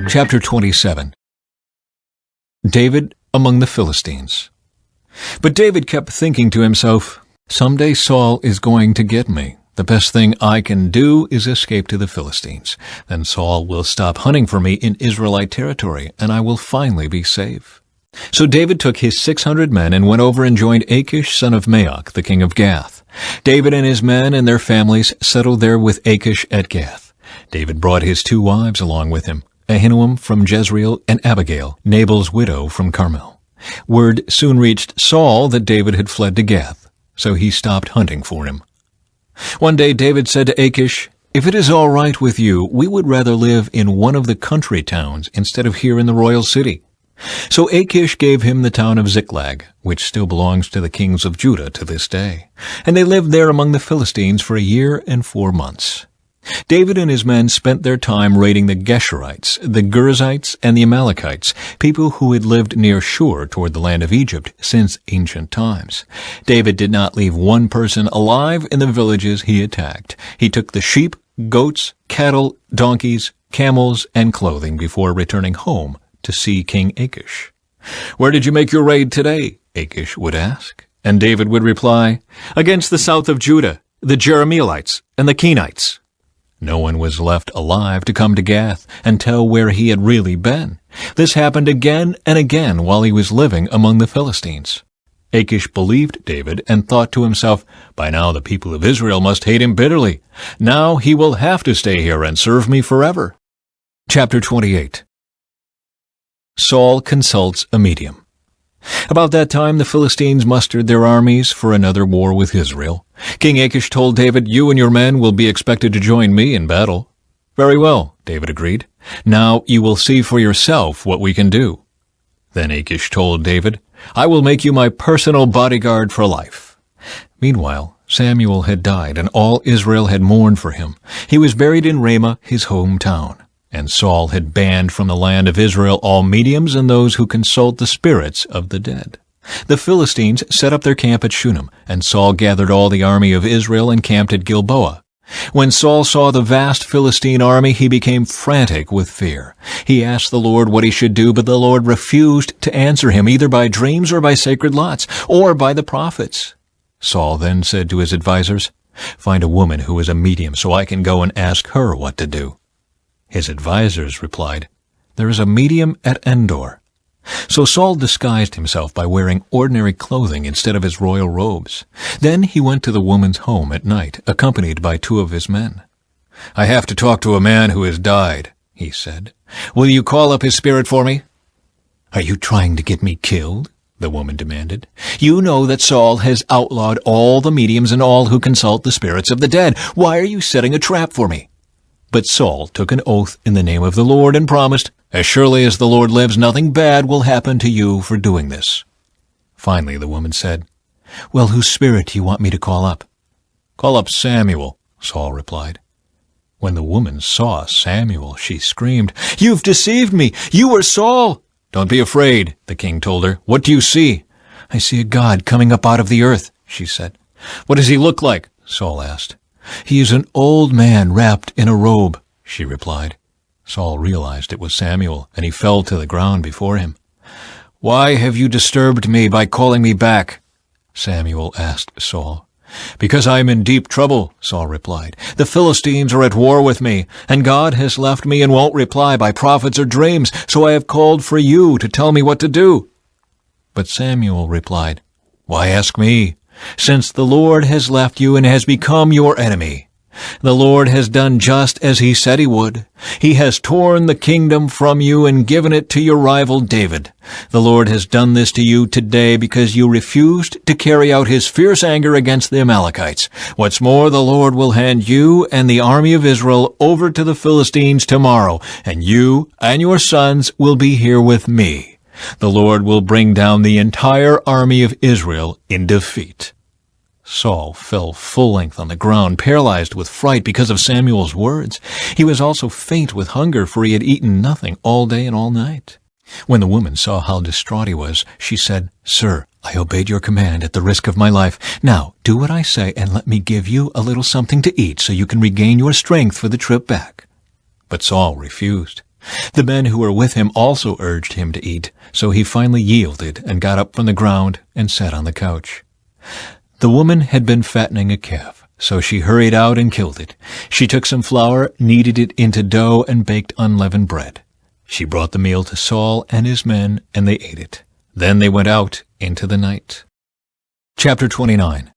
Chapter 27. David among the Philistines. But David kept thinking to himself, "Someday Saul is going to get me. The best thing I can do is escape to the Philistines. Then Saul will stop hunting for me in Israelite territory, and I will finally be safe." So David took his 600 men and went over and joined Achish son of Maoch, the king of Gath. David and his men and their families settled there with Achish at Gath. David brought his 2 wives along with him, Ahinoam from Jezreel and Abigail, Nabal's widow from Carmel. Word soon reached Saul that David had fled to Gath, so he stopped hunting for him. One day David said to Achish, "If it is all right with you, we would rather live in one of the country towns instead of here in the royal city." So Achish gave him the town of Ziklag, which still belongs to the kings of Judah to this day. And they lived there among the Philistines for 1 year and 4 months. David and his men spent their time raiding the Geshurites, the Girzites, and the Amalekites, people who had lived near Shur toward the land of Egypt since ancient times. David did not leave one person alive in the villages he attacked. He took the sheep, goats, cattle, donkeys, camels, and clothing before returning home to see King Achish. "Where did you make your raid today?" Achish would ask. And David would reply, "Against the south of Judah, the Jerahmeelites, and the Kenites." No one was left alive to come to Gath and tell where he had really been. This happened again and again while he was living among the Philistines. Achish believed David and thought to himself, "By now the people of Israel must hate him bitterly. Now he will have to stay here and serve me forever." Chapter 28. Saul consults a medium. About that time the Philistines mustered their armies for another war with Israel. King Achish told David, "You and your men will be expected to join me in battle." "Very well," David agreed. "Now you will see for yourself what we can do." Then Achish told David, "I will make you my personal bodyguard for life." Meanwhile, Samuel had died, and all Israel had mourned for him. He was buried in Ramah, his hometown. And Saul had banned from the land of Israel all mediums and those who consult the spirits of the dead. The Philistines set up their camp at Shunem, and Saul gathered all the army of Israel and camped at Gilboa. When Saul saw the vast Philistine army, he became frantic with fear. He asked the Lord what he should do, but the Lord refused to answer him, either by dreams or by sacred lots, or by the prophets. Saul then said to his advisers, "Find a woman who is a medium so I can go and ask her what to do." His advisers replied, "There is a medium at Endor." So Saul disguised himself by wearing ordinary clothing instead of his royal robes. Then he went to the woman's home at night, accompanied by 2 of his men. "I have to talk to a man who has died," he said. "Will you call up his spirit for me?" "Are you trying to get me killed?" the woman demanded. "You know that Saul has outlawed all the mediums and all who consult the spirits of the dead. Why are you setting a trap for me?" But Saul took an oath in the name of the Lord and promised, "As surely as the Lord lives, nothing bad will happen to you for doing this." Finally the woman said, "Well, whose spirit do you want me to call up?" "Call up Samuel," Saul replied. When the woman saw Samuel, she screamed, "You've deceived me! You are Saul!" "Don't be afraid," the king told her. "What do you see?" "I see a god coming up out of the earth," she said. "What does he look like?" Saul asked. "He is an old man wrapped in a robe," she replied. Saul realized it was Samuel, and he fell to the ground before him. "Why have you disturbed me by calling me back?" Samuel asked Saul. "Because I am in deep trouble," Saul replied. "The Philistines are at war with me, and God has left me and won't reply by prophets or dreams, so I have called for you to tell me what to do." But Samuel replied, "Why ask me? Since the Lord has left you and has become your enemy. The Lord has done just as he said he would. He has torn the kingdom from you and given it to your rival David. The Lord has done this to you today because you refused to carry out his fierce anger against the Amalekites. What's more, the Lord will hand you and the army of Israel over to the Philistines tomorrow, and you and your sons will be here with me. The Lord will bring down the entire army of Israel in defeat." Saul fell full length on the ground, paralyzed with fright because of Samuel's words. He was also faint with hunger, for he had eaten nothing all day and all night. When the woman saw how distraught he was, she said, "Sir, I obeyed your command at the risk of my life. Now do what I say and let me give you a little something to eat so you can regain your strength for the trip back." But Saul refused. The men who were with him also urged him to eat, so he finally yielded and got up from the ground and sat on the couch. The woman had been fattening a calf, so she hurried out and killed it. She took some flour, kneaded it into dough, and baked unleavened bread. She brought the meal to Saul and his men, and they ate it. Then they went out into the night. Chapter 29.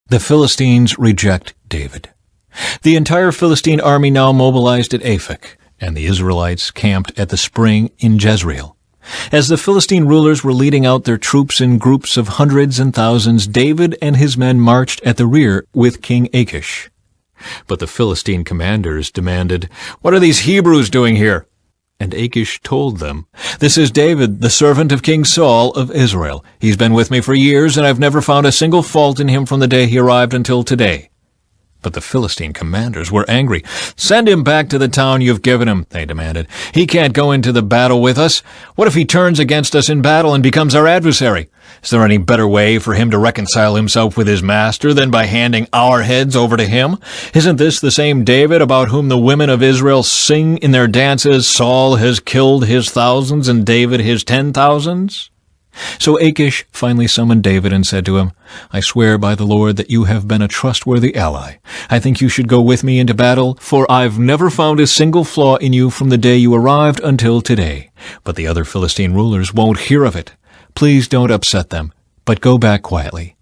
The Philistines reject David. The entire Philistine army now mobilized at Aphek, and the Israelites camped at the spring in Jezreel. As the Philistine rulers were leading out their troops in groups of hundreds and thousands, David and his men marched at the rear with King Achish. But the Philistine commanders demanded, "What are these Hebrews doing here?" And Achish told them, "This is David, the servant of King Saul of Israel. He's been with me for years, and I've never found a single fault in him from the day he arrived until today." But the Philistine commanders were angry. "Send him back to the town you've given him," they demanded. "He can't go into the battle with us. What if he turns against us in battle and becomes our adversary? Is there any better way for him to reconcile himself with his master than by handing our heads over to him? Isn't this the same David about whom the women of Israel sing in their dances, 'Saul has killed his thousands and David his 10,000s'? So Achish finally summoned David and said to him, "I swear by the Lord that you have been a trustworthy ally. I think you should go with me into battle, for I've never found a single flaw in you from the day you arrived until today. But the other Philistine rulers won't hear of it. Please don't upset them, but go back quietly."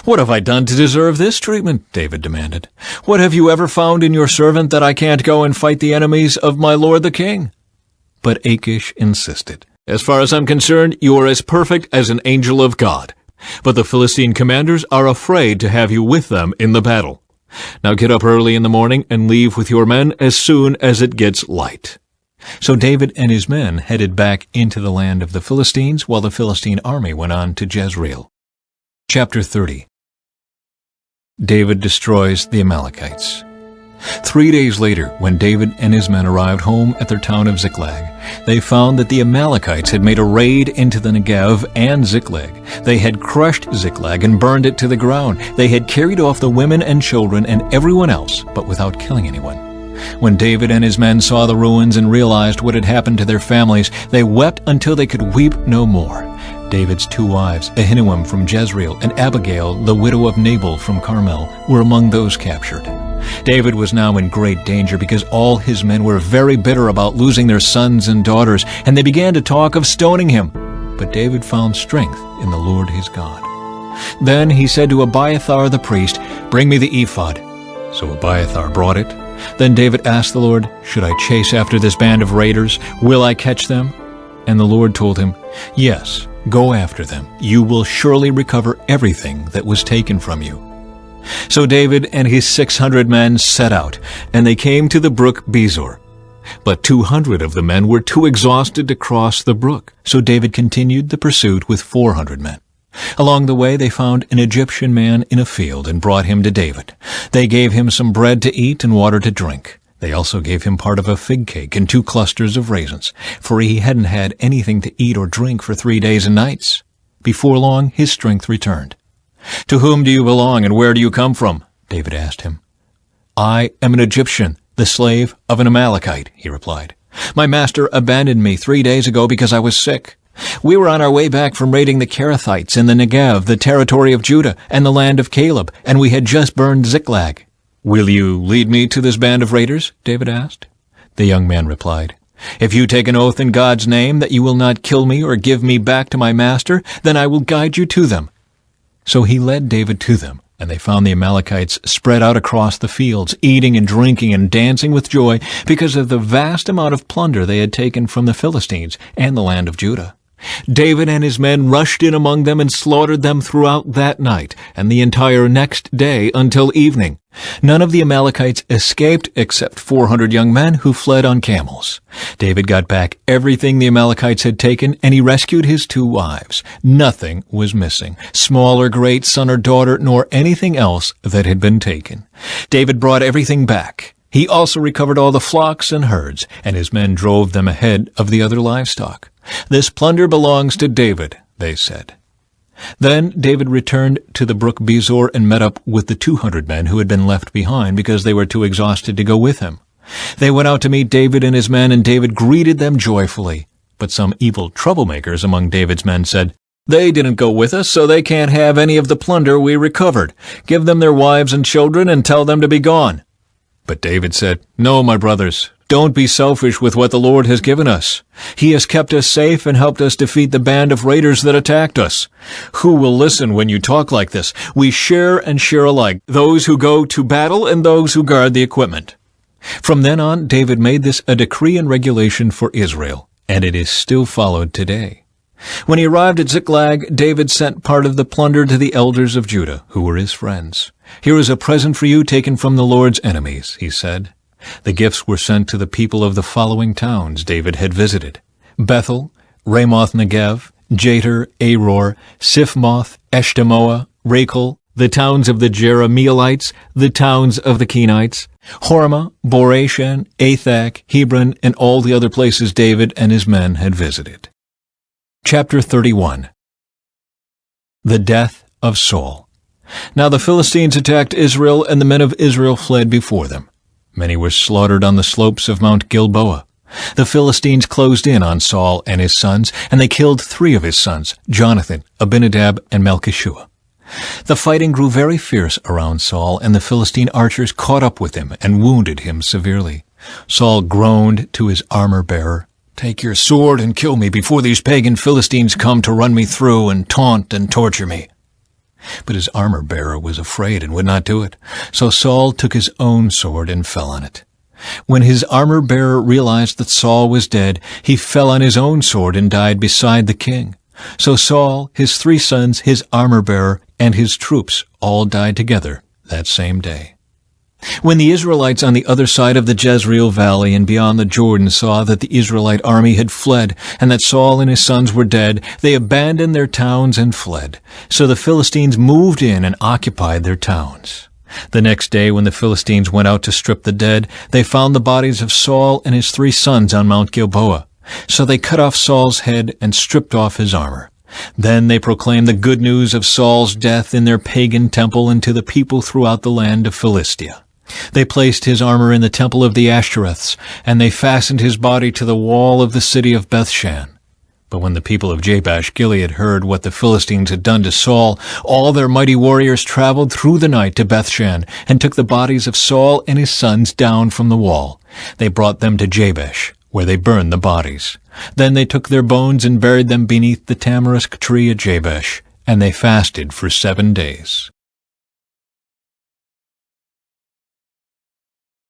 "What have I done to deserve this treatment?" David demanded. "What have you ever found in your servant that I can't go and fight the enemies of my lord the king?" But Achish insisted. "As far as I'm concerned, you are as perfect as an angel of God. But the Philistine commanders are afraid to have you with them in the battle. Now get up early in the morning and leave with your men as soon as it gets light." So David and his men headed back into the land of the Philistines, while the Philistine army went on to Jezreel. Chapter 30. David destroys the Amalekites. 3 days later, when David and his men arrived home at their town of Ziklag, they found that the Amalekites had made a raid into the Negev and Ziklag. They had crushed Ziklag and burned it to the ground. They had carried off the women and children and everyone else, but without killing anyone. When David and his men saw the ruins and realized what had happened to their families, they wept until they could weep no more. David's 2 wives, Ahinoam from Jezreel and Abigail, the widow of Nabal from Carmel, were among those captured. David was now in great danger because all his men were very bitter about losing their sons and daughters, and they began to talk of stoning him. But David found strength in the Lord his God. Then he said to Abiathar the priest, "Bring me the ephod." So Abiathar brought it. Then David asked the Lord, "Should I chase after this band of raiders? Will I catch them?" And the Lord told him, "Yes, go after them. You will surely recover everything that was taken from you." So David and his 600 men set out, and they came to the brook Bezor. But 200 of the men were too exhausted to cross the brook, so David continued the pursuit with 400 men. Along the way they found an Egyptian man in a field and brought him to David. They gave him some bread to eat and water to drink. They also gave him part of a fig cake and 2 clusters of raisins, for he hadn't had anything to eat or drink for 3 days and nights. Before long his strength returned. "To whom do you belong, and where do you come from?" David asked him. "I am an Egyptian, the slave of an Amalekite," he replied. "My master abandoned me 3 days ago because I was sick. We were on our way back from raiding the Kerethites in the Negev, the territory of Judah, and the land of Caleb, and we had just burned Ziklag." "Will you lead me to this band of raiders?" David asked. The young man replied, "If you take an oath in God's name that you will not kill me or give me back to my master, then I will guide you to them." So he led David to them, and they found the Amalekites spread out across the fields, eating and drinking and dancing with joy because of the vast amount of plunder they had taken from the Philistines and the land of Judah. David and his men rushed in among them and slaughtered them throughout that night and the entire next day until evening. None of the Amalekites escaped except 400 young men who fled on camels. David got back everything the Amalekites had taken, and he rescued his 2 wives. Nothing was missing, small or great, son or daughter, nor anything else that had been taken. David brought everything back. He also recovered all the flocks and herds, and his men drove them ahead of the other livestock. "This plunder belongs to David," they said. Then David returned to the brook Bezor and met up with the 200 men who had been left behind because they were too exhausted to go with him. They went out to meet David and his men, and David greeted them joyfully. But some evil troublemakers among David's men said, "They didn't go with us, so they can't have any of the plunder we recovered. Give them their wives and children and tell them to be gone." But David said, "No, my brothers, don't be selfish with what the Lord has given us. He has kept us safe and helped us defeat the band of raiders that attacked us. Who will listen when you talk like this? We share and share alike, those who go to battle and those who guard the equipment." From then on, David made this a decree and regulation for Israel, and it is still followed today. When he arrived at Ziklag, David sent part of the plunder to the elders of Judah, who were his friends. "Here is a present for you taken from the Lord's enemies," he said. The gifts were sent to the people of the following towns David had visited: Bethel, Ramoth Negev, Jatir, Aror, Siphmoth, Eshtemoa, Rachel, the towns of the Jerahmeelites, the towns of the Kenites, Hormah, Boreshan, Athak, Hebron, and all the other places David and his men had visited. Chapter 31. The death of Saul. Now the Philistines attacked Israel, and the men of Israel fled before them. Many were slaughtered on the slopes of Mount Gilboa. The Philistines closed in on Saul and his sons, and they killed 3 of his sons, Jonathan, Abinadab, and Melchishua. The fighting grew very fierce around Saul, and the Philistine archers caught up with him and wounded him severely. Saul groaned to his armor-bearer, "Take your sword and kill me before these pagan Philistines come to run me through and taunt and torture me." But his armor-bearer was afraid and would not do it. So Saul took his own sword and fell on it. When his armor-bearer realized that Saul was dead, he fell on his own sword and died beside the king. So Saul, his 3 sons, his armor-bearer, and his troops all died together that same day. When the Israelites on the other side of the Jezreel Valley and beyond the Jordan saw that the Israelite army had fled, and that Saul and his sons were dead, they abandoned their towns and fled. So the Philistines moved in and occupied their towns. The next day, when the Philistines went out to strip the dead, they found the bodies of Saul and his 3 sons on Mount Gilboa. So they cut off Saul's head and stripped off his armor. Then they proclaimed the good news of Saul's death in their pagan temple and to the people throughout the land of Philistia. They placed his armor in the temple of the Ashtoreths, and they fastened his body to the wall of the city of Bethshan. But when the people of Jabesh-Gilead heard what the Philistines had done to Saul, all their mighty warriors traveled through the night to Bethshan and took the bodies of Saul and his sons down from the wall. They brought them to Jabesh, where they burned the bodies. Then they took their bones and buried them beneath the tamarisk tree at Jabesh, and they fasted for 7 days.